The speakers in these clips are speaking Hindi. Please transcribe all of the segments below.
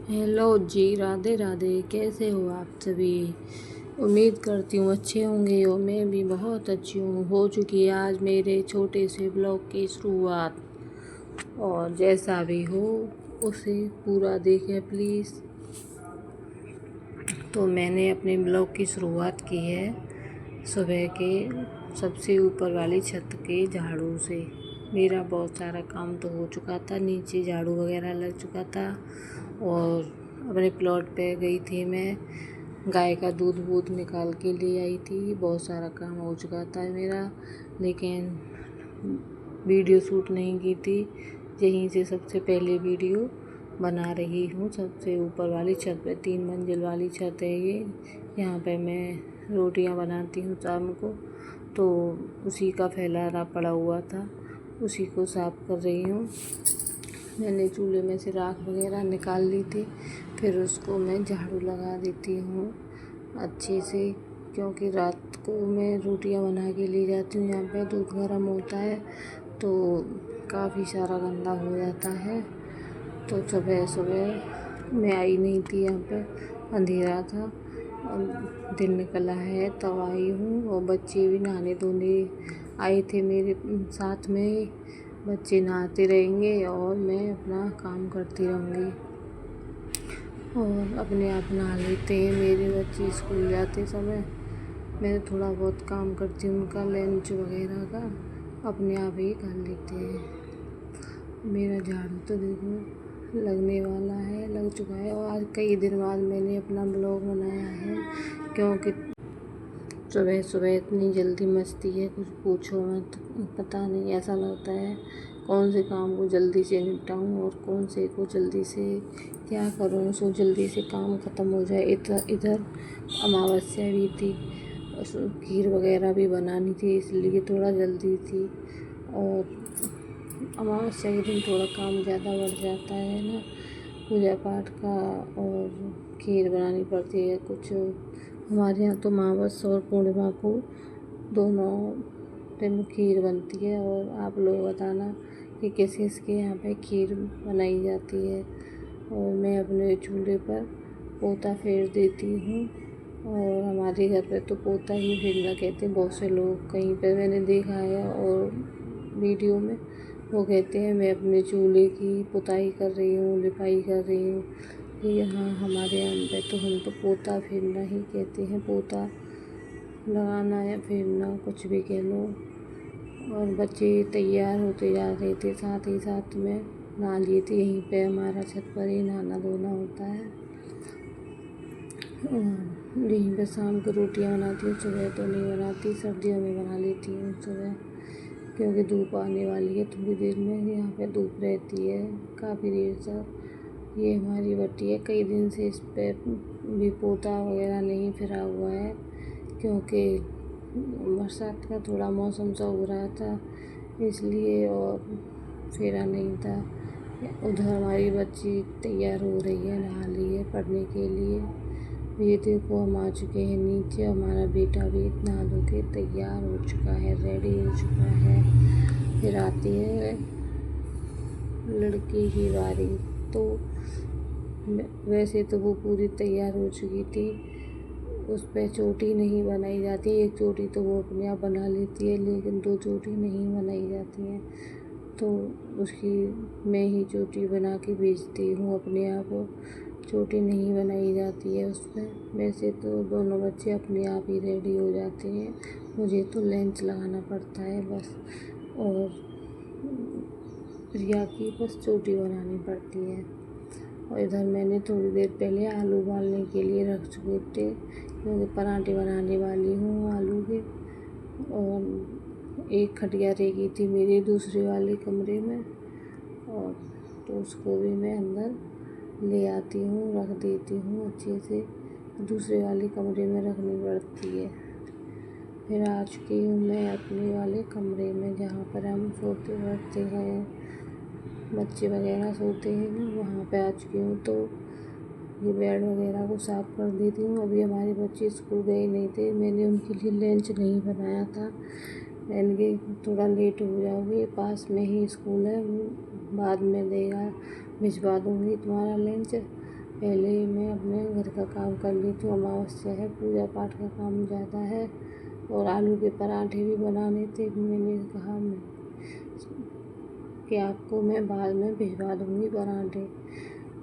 हेलो जी, राधे राधे। कैसे हो आप सभी? उम्मीद करती हूँ अच्छे होंगे और मैं भी बहुत अच्छी हूँ। हो चुकी है आज मेरे छोटे से ब्लॉग की शुरुआत, और जैसा भी हो उसे पूरा देखें प्लीज़। तो मैंने अपने ब्लॉग की शुरुआत की है सुबह के सबसे ऊपर वाली छत के झाड़ू से। मेरा बहुत सारा काम तो हो चुका था, नीचे झाड़ू वगैरह लग चुका था और अपने प्लॉट पे गई थी मैं, गाय का दूध निकाल के ले आई थी। बहुत सारा काम हो चुका था मेरा, लेकिन वीडियो शूट नहीं की थी। यहीं से सबसे पहले वीडियो बना रही हूँ। सबसे ऊपर वाली छत पे 3 मंजिल वाली छत है ये। यहाँ पे मैं रोटियाँ बनाती हूँ शाम को, तो उसी का फैलाना पड़ा हुआ था, उसी को साफ़ कर रही हूँ। मैंने चूल्हे में से राख वगैरह निकाल ली थी, फिर उसको मैं झाड़ू लगा देती हूँ अच्छे से, क्योंकि रात को मैं रोटियां बना के ले जाती हूँ। यहाँ पे दूध गर्म होता है तो काफ़ी सारा गंदा हो जाता है। तो सुबह सुबह मैं आई नहीं थी, यहाँ पे अंधेरा था। अब दिन निकला है तब आई हूँ, और बच्चे भी नहाने धोने आए थे मेरे साथ में। बच्चे नहाते रहेंगे और मैं अपना काम करती रहूँगी, और अपने आप नहा लेते हैं मेरे बच्चे स्कूल जाते समय। मैं थोड़ा बहुत काम करती हूँ, उनका लंच वगैरह का अपने आप ही कर लेते हैं। मेरा झाड़ू तो देखो लगने वाला है, लग चुका है। और आज कई दिन बाद मैंने अपना ब्लॉग बनाया है, क्योंकि सुबह सुबह इतनी जल्दी मचती है कुछ पूछो मत। पता नहीं, ऐसा लगता है कौन से काम को जल्दी से निपटाऊँ और कौन से को जल्दी से क्या करूँ, सो जल्दी से काम ख़त्म हो जाए। इधर अमावस्या भी थी, खीर वगैरह भी बनानी थी, इसलिए थोड़ा जल्दी थी। और अमावस्या के दिन थोड़ा काम ज़्यादा बढ़ जाता है ना, पूजा पाठ का, और खीर बनानी पड़ती है कुछ। हमारे यहाँ तो अमावस और पूर्णिमा को दोनों दिन खीर बनती है। और आप लोग बताना कि किस किस के यहाँ पे खीर बनाई जाती है। और मैं अपने चूल्हे पर पोता फेर देती हूँ, और हमारे घर पे तो पोता ही फेरना कहते हैं बहुत से लोग। कहीं पे मैंने देखा है और वीडियो में वो कहते हैं मैं अपने चूल्हे की पुताई कर रही हूँ, लिपाई कर रही हूँ। यहाँ हमारे यहाँ पे तो हम तो पोता फेरना ही कहते हैं, पोता लगाना या फेरना कुछ भी कह लो। और बच्चे तैयार होते जा रहे थे, साथ ही साथ में नहा लिए थे। यहीं पे हमारा छत पर ही नहाना धोना होता है। यहीं पे शाम को रोटियां बनाती हूँ, सुबह तो नहीं बनाती, सर्दियों में बना लेती हूँ सुबह, क्योंकि धूप आने वाली है थोड़ी देर में। यहाँ पे धूप रहती है काफ़ी देर तक। ये हमारी बट्टी है, कई दिन से इस पे भी पोता वगैरह नहीं फिरा हुआ है, क्योंकि बरसात का थोड़ा मौसम सा हो रहा था इसलिए, और फेरा नहीं था। उधर हमारी बच्ची तैयार हो रही है, नहा ली है पढ़ने के लिए। ये देखो हम आ चुके हैं नीचे, हमारा बेटा भी नहा धो के तैयार हो चुका है, रेडी हो चुका है। फिर आती है लड़की की बारी, तो वैसे तो वो पूरी तैयार हो चुकी थी। उस पर चोटी नहीं बनाई जाती, एक चोटी तो वो अपने आप बना लेती है, लेकिन 2 चोटी नहीं बनाई जाती हैं। तो उसकी मैं ही चोटी बना के भेजती हूँ अपने आप, चोटी नहीं बनाई जाती है उस पर। वैसे तो दोनों बच्चे अपने आप ही रेडी हो जाते हैं, मुझे तो लेंस लगाना पड़ता है बस। और प्रिया की बस चोटी बनानी पड़ती है। और इधर मैंने थोड़ी देर पहले आलू उबालने के लिए रख चुके थे, क्योंकि पराठे बनाने वाली हूँ आलू के। और एक खटिया रह गई थी मेरे दूसरे वाले कमरे में, और तो उसको भी मैं अंदर ले आती हूँ, रख देती हूँ अच्छे से। दूसरे वाले कमरे में रखनी पड़ती है। फिर आ चुकी हूँ मैं अपने वाले कमरे में, जहाँ पर हम सोते रहते हैं, बच्चे वगैरह सोते हैं ना, वहाँ पे आ चुकी हूँ। तो ये बेड वगैरह को साफ़ कर देती हूँ। अभी हमारे बच्चे स्कूल गए नहीं थे, मैंने उनके लिए लंच नहीं बनाया था। मैंने कहा थोड़ा लेट हो जाओगे, पास में ही स्कूल है, वो बाद में देगा, भिजवा दूँगी तुम्हारा लंच। पहले मैं अपने घर का काम कर लेती हूँ। अमावस्या है, पूजा पाठ का काम ज़्यादा है और आलू के पराठे भी बनाने थे। मैंने कहा कि आपको मैं बाद में भिजवा दूँगी पराठे।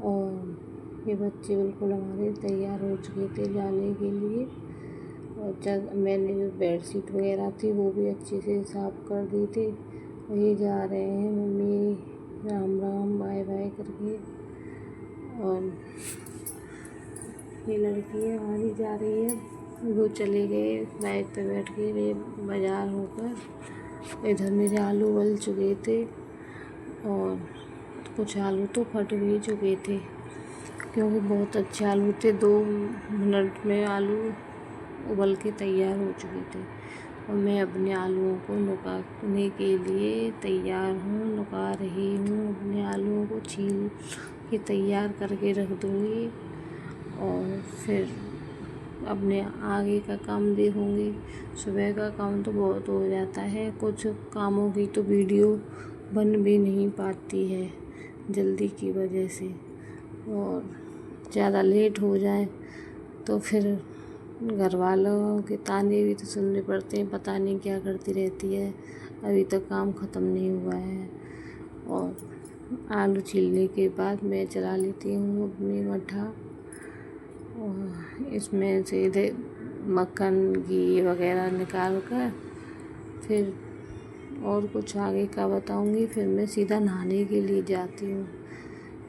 और ये बच्चे बिल्कुल हमारे तैयार हो चुके थे जाने के लिए। और जब मैंने जो बेडशीट वगैरह थी वो भी अच्छे से साफ़ कर दी थी। और ये जा रहे हैं mummy Ram Ram bye bye करके। और ये लड़की है हमारी जा रही है, वो चले गए बाइक पे बैठ के ये बाज़ार होकर। इधर मेरे आलू उबल चुके थे और कुछ आलू तो फट भी चुके थे क्योंकि बहुत अच्छे आलू थे। 2 मिनट में आलू उबल के तैयार हो चुके थे। और मैं अपने आलूओं को नुकाने के लिए तैयार हूँ, नुका रही हूँ। अपने आलूओं को छील के तैयार करके रख दूँगी और फिर अपने आगे का काम देखूँगी। सुबह का काम तो बहुत हो जाता है, कुछ कामों की तो वीडियो बन भी नहीं पाती है जल्दी की वजह से। और ज़्यादा लेट हो जाए तो फिर घर वालों के ताने भी तो सुनने पड़ते हैं, पता नहीं क्या करती रहती है, अभी तक काम ख़त्म नहीं हुआ है। और आलू छीलने के बाद मैं चला लेती हूँ अपनी मट्ठा और इसमें सीधे मक्खन घी वगैरह निकाल कर फिर और कुछ आगे का बताऊँगी। फिर मैं सीधा नहाने के लिए जाती हूँ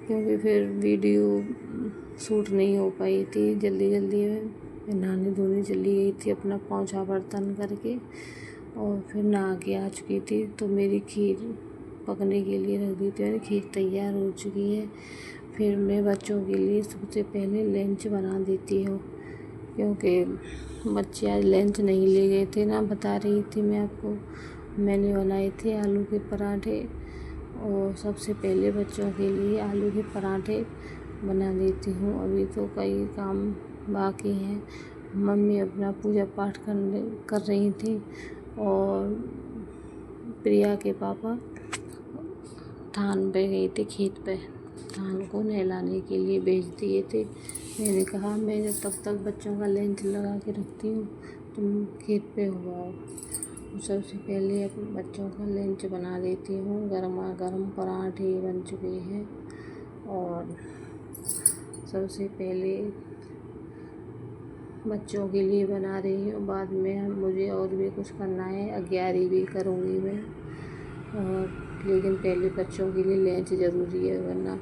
क्योंकि फिर वीडियो शूट नहीं हो पाई थी। जल्दी में मैं नहाने धोने चली गई थी अपना पोंछा बर्तन करके और फिर नहा के आ चुकी थी। तो मेरी खीर पकने के लिए रख दी थी मैंने, खीर तैयार हो चुकी है। फिर मैं बच्चों के लिए सबसे पहले लंच बना देती हूँ क्योंकि बच्चे आज लंच नहीं ले गए थे ना, बता रही थी मैं आपको। मैंने बनाए थे आलू के पराठे और सबसे पहले बच्चों के लिए आलू के पराठे बना देती हूँ। अभी तो कई काम बाकी हैं। मम्मी अपना पूजा पाठ कर रही थी और प्रिया के पापा धान पे गए थे, खेत पे धान को नहलाने के लिए भेज दिए थे। मैंने कहा मैं जब तक बच्चों का लंच लगा के रखती हूँ, तुम खेत पे हो आओ। सबसे पहले अपने बच्चों का लंच बना देती हूँ। गर्मा गर्म पराठे बन चुके हैं और सबसे पहले बच्चों के लिए बना रही हूँ। बाद में मुझे और भी कुछ करना है, अग्यारी भी करूँगी मैं। और लेकिन पहले बच्चों के लिए लंच ज़रूरी है, वरना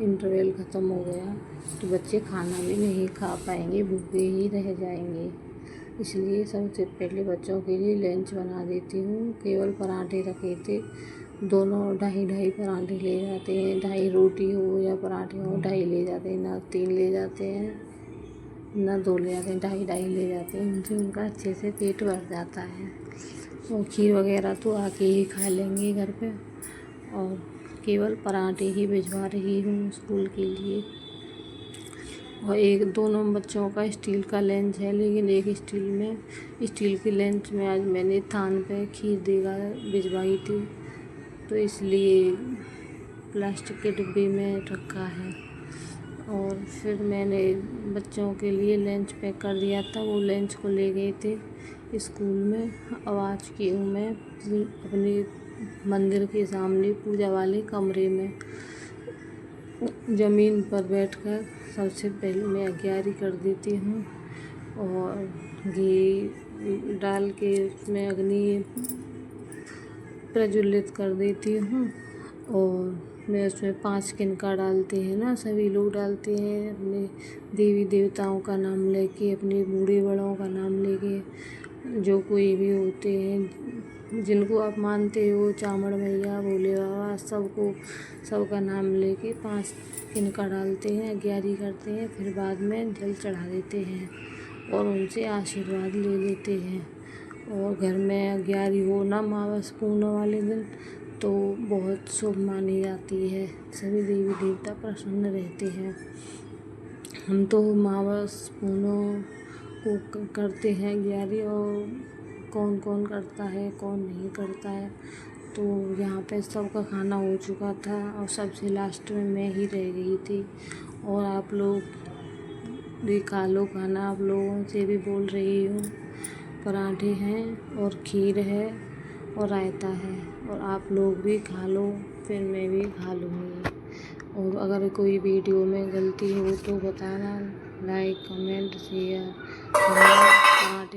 इंटरवल ख़त्म हो गया तो बच्चे खाना भी नहीं खा पाएंगे, भूखे ही रह जाएंगे। इसलिए सबसे पहले बच्चों के लिए लंच बना देती हूँ। केवल पराठे रखे थे, दोनों 2.5 पराठे ले जाते हैं। 2.5 रोटी हो या पराठे हो, 2.5 ले जाते हैं, ना 3 ले जाते हैं ना 2 ले जाते हैं, 2.5 ले जाते हैं। उनसे उनका अच्छे से पेट भर जाता है। और खीर वगैरह तो आके ही खा लेंगे घर पे। और केवल पराठे ही भिजवा रही हूँ स्कूल के लिए। और दोनों बच्चों का स्टील का लंच है, लेकिन एक स्टील के लंच में आज मैंने थान पे खीर देगा भिजवाई थी, तो इसलिए प्लास्टिक के डिब्बे में रखा है। और फिर मैंने बच्चों के लिए लंच पैक कर दिया था, वो लंच को ले गए थे स्कूल में। अब आ चुकी हूँ मैं अपने मंदिर के सामने पूजा वाले कमरे में। ज़मीन पर बैठकर सबसे पहले मैं अग्यारी कर देती हूँ और घी डाल के उसमें अग्नि प्रज्वलित कर देती हूँ। और मैं उसमें 5 किनका डालते हैं ना, सभी लोग डालते हैं अपने देवी देवताओं का नाम लेके, अपने बूढ़े बड़ों का नाम लेके, जो कोई भी होते हैं जिनको आप मानते हो, चामड़ मैया, भोले बाबा, सबका नाम लेके 5 किनका डालते हैं, अग्यारी करते हैं। फिर बाद में जल चढ़ा देते हैं और उनसे आशीर्वाद ले लेते हैं। और घर में अग्यारी हो ना अमावस पूर्णिमा वाले दिन तो बहुत शुभ मानी जाती है, सभी देवी देवता प्रसन्न रहते हैं। हम तो अमावस पूर्णिमा को करते हैं अग्यारी, और कौन कौन करता है कौन नहीं करता है। तो यहाँ पे सबका खाना हो चुका था और सबसे लास्ट में मैं ही रह गई थी और आप लोग भी खा लो खाना। आप लोगों से भी बोल रही हूँ। पराठे हैं और खीर है और रायता है और आप लोग भी खा लो, फिर मैं भी खा लूँगी। और अगर कोई वीडियो में गलती हो तो बताना, लाइक कमेंट शेयर। पराठे